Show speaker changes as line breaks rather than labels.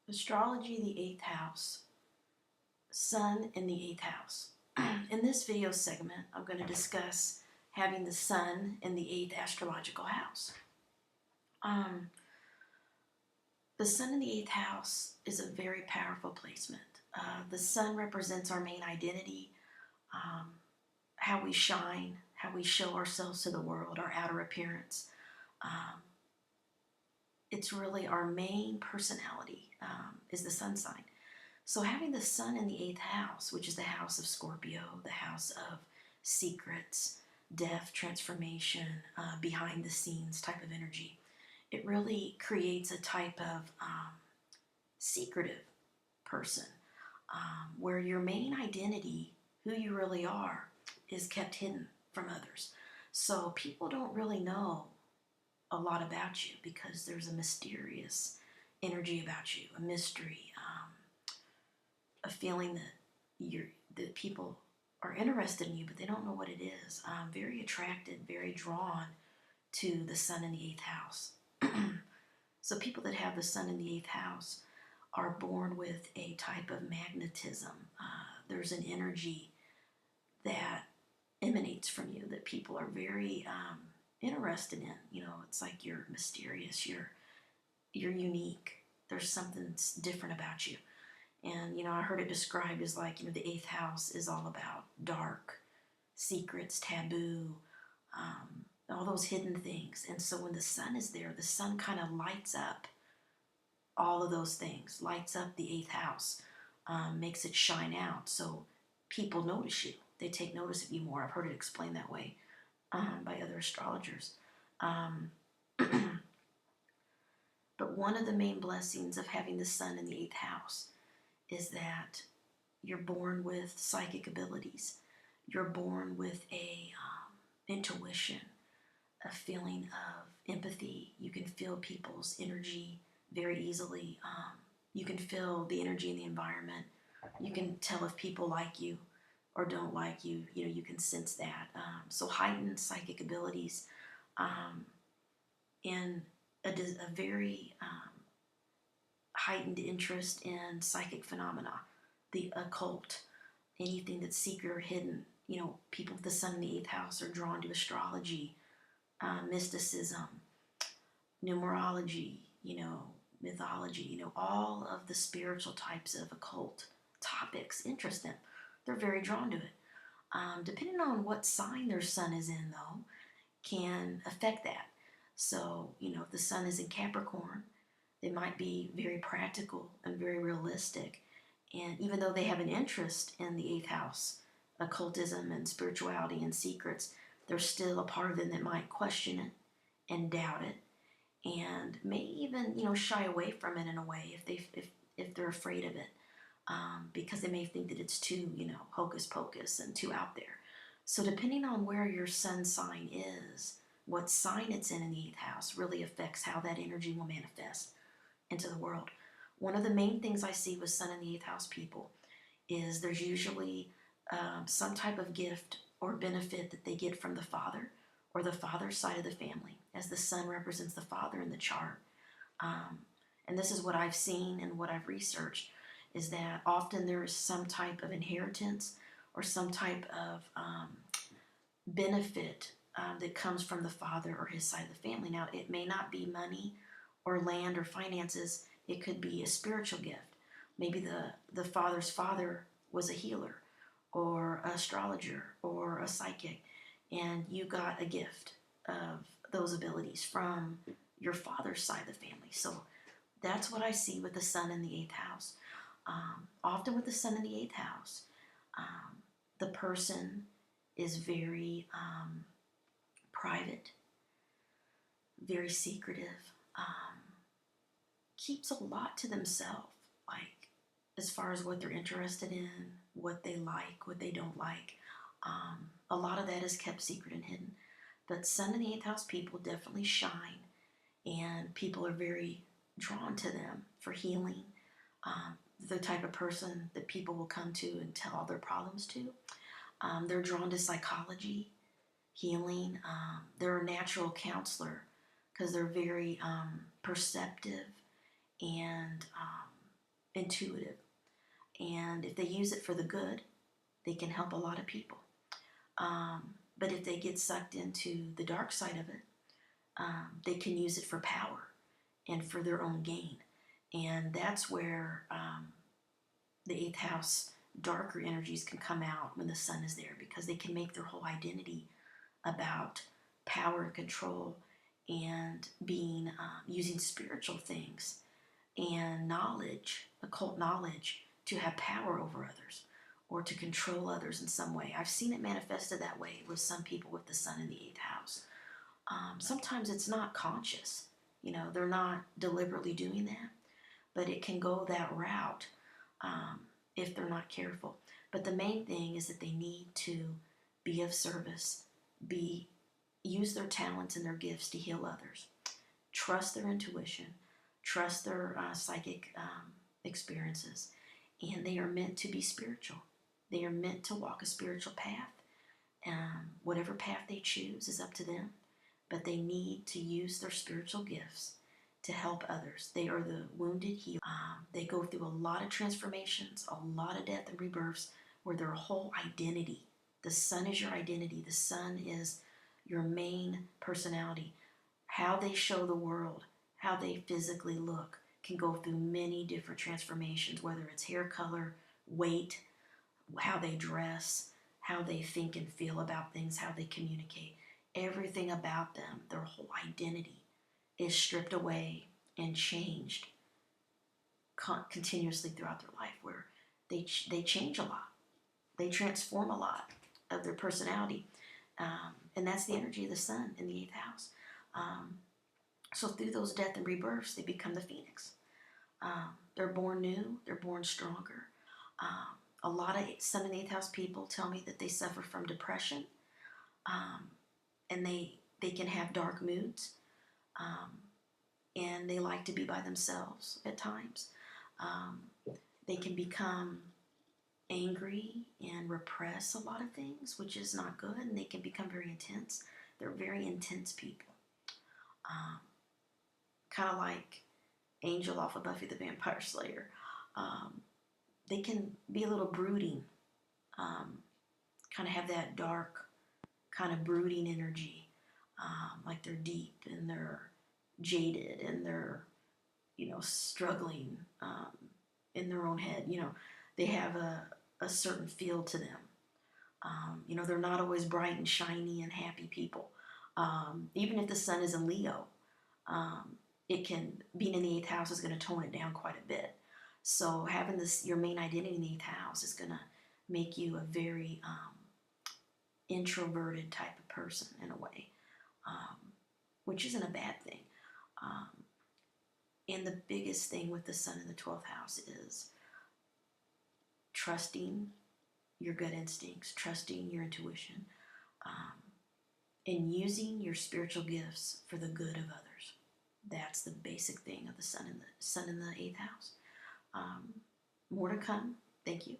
Astrology, the 8th house, Sun in the 8th house. In this video segment, I'm going to discuss having the Sun in the 8th astrological house. Um, the Sun in the 8th house is a very powerful placement. The Sun represents our main identity, um, how we shine, how we show ourselves to the world, our outer appearance. Um, it's really our main personality, is the Sun sign. So having the Sun in the 8th house, which is the house of Scorpio, the house of secrets, death, transformation, behind the scenes type of energy, it really creates a type of secretive person, where your main identity, who you really are, is kept hidden from others. So people don't really know a lot about you because there's a mysterious energy about you, a mystery, a feeling that people are interested in you, but they don't know what it is. Very attracted, very drawn to the Sun in the 8th house. So people that have the Sun in the 8th house are born with a type of magnetism. There's an energy that emanates from you that people are very interested in. You know, it's like you're mysterious, you're unique. There's something different about you. And, I heard it described as like, the 8th house is all about dark, secrets, taboo, all those hidden things. And so when the Sun is there, the Sun kind of lights up all of those things, lights up the 8th house, makes it shine out. So people notice you. They take notice of you more. I've heard it explained that way by other astrologers. But one of the main blessings of having the Sun in the 8th house is that you're born with psychic abilities. You're born with a intuition, a feeling of empathy. You can feel people's energy very easily. You can feel the energy in the environment. You can tell if people like you or don't like you. You can sense that. So heightened psychic abilities, and a very heightened interest in psychic phenomena, the occult, anything that's secret or hidden. People with the Sun in the 8th house are drawn to astrology, mysticism, numerology, mythology, all of the spiritual types of occult topics interest them. They're very drawn to it. Depending on what sign their Sun is in, though, can affect that. So, if the Sun is in Capricorn, they might be very practical and very realistic. And even though they have an interest in the 8th house, occultism and spirituality and secrets, there's still a part of them that might question it and doubt it, and may even shy away from it in a way if they're afraid of it, because they may think that it's too hocus pocus and too out there. So depending on where your Sun sign is, what sign it's in the 8th house really affects how that energy will manifest into the world. One of the main things I see with Sun in the 8th house people is there's usually some type of gift or benefit that they get from the father or the father's side of the family, as the Sun represents the father in the chart. And this is what I've seen and what I've researched, is that often there is some type of inheritance or some type of benefit that comes from the father or his side of the family. Now, it may not be money or land or finances. It could be a spiritual gift. Maybe the father's father was a healer or an astrologer or a psychic, and you got a gift of those abilities from your father's side of the family. So that's what I see with the Sun in the 8th house. Often with the Sun in the 8th house, the person is very private, very secretive, keeps a lot to themselves, like as far as what they're interested in, what they like, what they don't like. A lot of that is kept secret and hidden. But Sun in the 8th house people definitely shine, and people are very drawn to them for healing. The type of person that people will come to and tell all their problems to. They're drawn to psychology, healing. They're a natural counselor because they're very perceptive and intuitive. And if they use it for the good, they can help a lot of people. But if they get sucked into the dark side of it, they can use it for power and for their own gain. And that's where the eighth house darker energies can come out when the sun is there, because they can make their whole identity about power and control and being using spiritual things and knowledge, occult knowledge, to have power over others or to control others in some way. I've seen it manifested that way with some people with the sun in the eighth house. Sometimes it's not conscious. They're not deliberately doing that, but it can go that route if they're not careful. But the main thing is that they need to be of service, use their talents and their gifts to heal others, trust their intuition, trust their psychic experiences, and they are meant to be spiritual. They are meant to walk a spiritual path. Whatever path they choose is up to them, but they need to use their spiritual gifts to help others. They are the wounded healers. They go through a lot of transformations, a lot of death and rebirths, where their whole identity, the sun is your identity, the sun is your main personality. How they show the world, how they physically look, can go through many different transformations, whether it's hair color, weight, how they dress, how they think and feel about things, how they communicate. Everything about them, their whole identity, is stripped away and changed continuously throughout their life, where they change a lot. They transform a lot of their personality. And that's the energy of the sun in the eighth house. So through those death and rebirths, they become the phoenix. They're born new. They're born stronger. A lot of sun in the eighth house people tell me that they suffer from depression. And they can have dark moods. And they like to be by themselves at times. They can become angry and repress a lot of things, which is not good, and they can become very intense. They're very intense people. Kind of like Angel off of Buffy the Vampire Slayer. They can be a little brooding, kind of have that dark, kind of brooding energy, like they're deep and they're jaded and they're, struggling in their own head. They have a certain feel to them. They're not always bright and shiny and happy people. Even if the sun is in Leo, being in the eighth house is going to tone it down quite a bit. So having your main identity in the eighth house is going to make you a very introverted type of person in a way, which isn't a bad thing. And the biggest thing with the sun in the 12th house is trusting your gut instincts, trusting your intuition, and using your spiritual gifts for the good of others. That's the basic thing of the sun in the 8th house. More to come. Thank you.